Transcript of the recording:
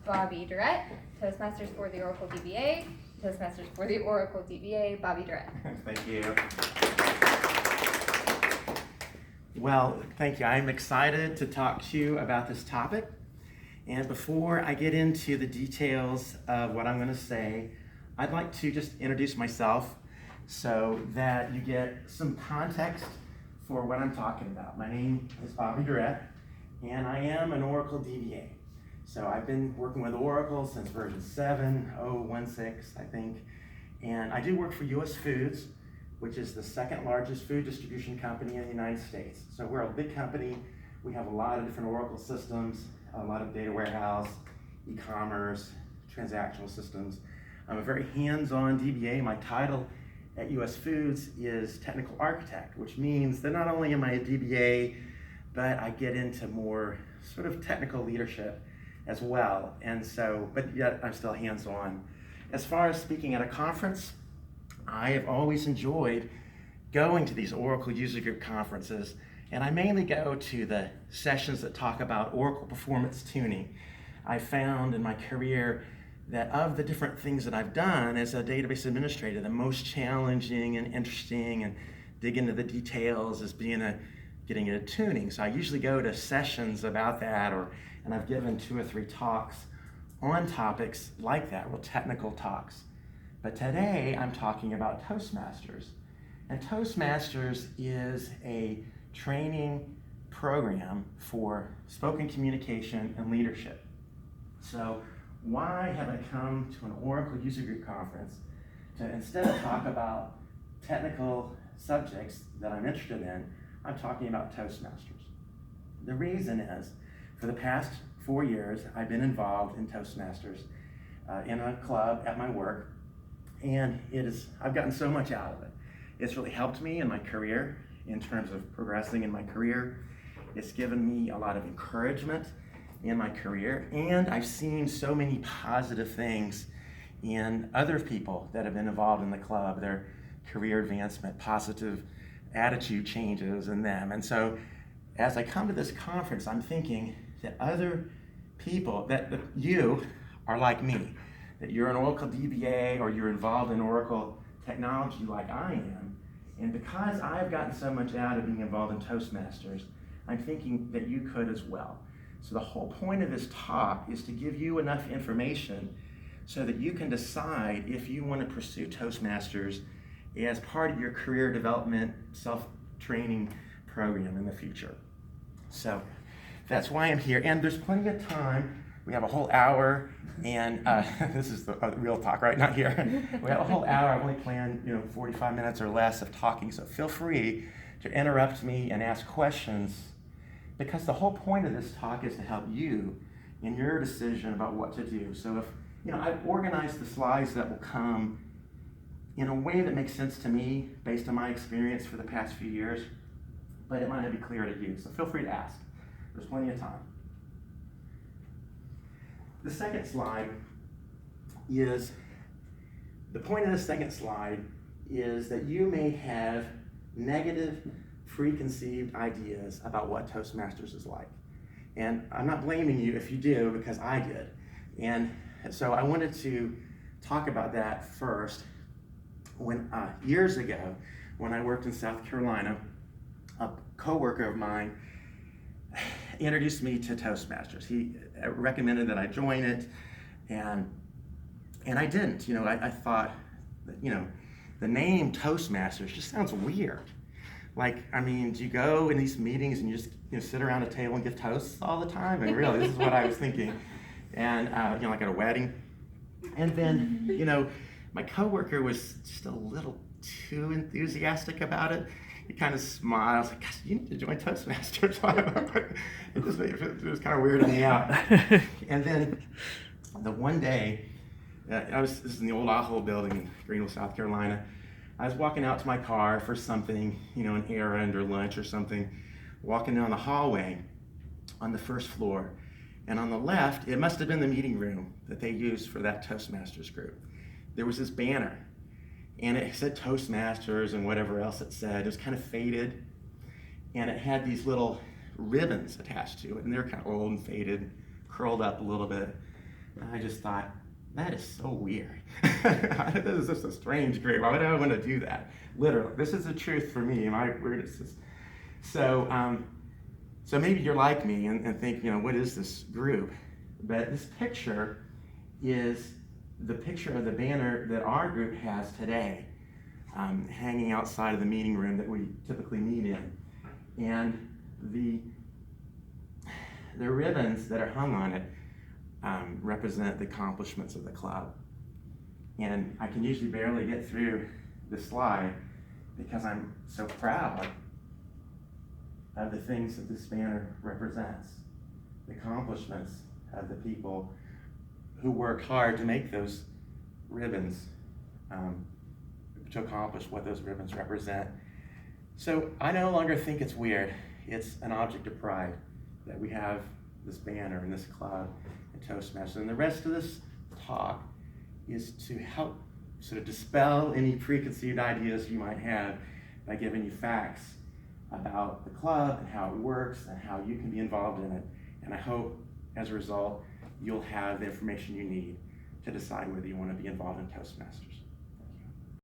Bobby Durrett, Toastmasters for the Oracle DBA, Toastmasters for the Oracle DBA, Bobby Durrett. Thank you. Well, thank you. I'm excited to talk to you about this topic. And before I get into the details of what I'm going to say, I'd like to just introduce myself so that you get some context for what I'm talking about. My name is Bobby Durrett, and I am an Oracle DBA. So I've been working with Oracle since version 7.0.16, I think. And I do work for US Foods, which is the second largest food distribution company in the United States. So we're a big company. We have a lot of different Oracle systems, a lot of data warehouse, e-commerce, transactional systems. I'm a very hands-on DBA. My title at US Foods is Technical Architect, which means that not only am I a DBA, but I get into more sort of technical leadership as well. And so, but yet I'm still hands-on. As far as speaking at a conference, I have always enjoyed going to these Oracle user group conferences, and I mainly go to the sessions that talk about Oracle performance tuning. I found in my career that of the different things that I've done as a database administrator, the most challenging and interesting and dig into the details is getting into tuning. So I usually go to sessions about that, and I've given 2 or 3 talks on topics like that, real technical talks. But today I'm talking about Toastmasters. And Toastmasters is a training program for spoken communication and leadership. So why have I come to an Oracle user group conference to, instead of talk about technical subjects that I'm interested in, I'm talking about Toastmasters. The reason is, for the past 4 years, I've been involved in Toastmasters in a club at my work, and I've gotten so much out of it. It's really helped me in my career in terms of progressing in my career. It's given me a lot of encouragement in my career, and I've seen so many positive things in other people that have been involved in the club, their career advancement, positive attitude changes in them. And so as I come to this conference, I'm thinking that other people, that you are like me, that you're an Oracle DBA or you're involved in Oracle technology like I am. And because I've gotten so much out of being involved in Toastmasters, I'm thinking that you could as well. So the whole point of this talk is to give you enough information so that you can decide if you want to pursue Toastmasters as part of your career development, self-training program in the future. So that's why I'm here. And there's plenty of time. We have a whole hour, and this is the real talk, right? Not here. We have a whole hour. I've only planned 45 minutes or less of talking, so feel free to interrupt me and ask questions, because the whole point of this talk is to help you in your decision about what to do. So if, I've organized the slides that will come in a way that makes sense to me based on my experience for the past few years, but it might not be clear to you, so feel free to ask. There's plenty of time. The second slide is, the point of the second slide is that you may have negative preconceived ideas about what Toastmasters is like. And I'm not blaming you if you do, because I did. And so I wanted to talk about that first. Years ago, when I worked in South Carolina, a coworker of mine introduced me to Toastmasters. He recommended that I join it, and I didn't. I thought that, the name Toastmasters just sounds weird. Like, do you go in these meetings and you just sit around a table and give toasts all the time? And really, this is what I was thinking. And like at a wedding. And then, my coworker was just a little too enthusiastic about it. He kind of smiled, like, gosh, you need to join Toastmasters. It was kind of weirding me out. And then the one day, this is in the old Ahold building in Greenville, South Carolina. I was walking out to my car for something, an errand or lunch or something, walking down the hallway on the first floor. And on the left, it must have been the meeting room that they used for that Toastmasters group. There was this banner, and it said Toastmasters and whatever else it said. It was kind of faded, and it had these little ribbons attached to it, and they were kind of old and faded, curled up a little bit. And I just thought, that is so weird. This is just a strange group. Why would I want to do that? Literally, this is the truth for me. My weirdness. So, so maybe you're like me and think, what is this group? But this picture is the picture of the banner that our group has today, hanging outside of the meeting room that we typically meet in. And the ribbons that are hung on it represent the accomplishments of the club. And I can usually barely get through the slide because I'm so proud of the things that this banner represents, the accomplishments of the people who work hard to make those ribbons, to accomplish what those ribbons represent. So I no longer think it's weird. It's an object of pride that we have this banner and this club and Toastmasters. And the rest of this talk is to help sort of dispel any preconceived ideas you might have by giving you facts about the club and how it works and how you can be involved in it. And I hope, as a result, you'll have the information you need to decide whether you want to be involved in Toastmasters.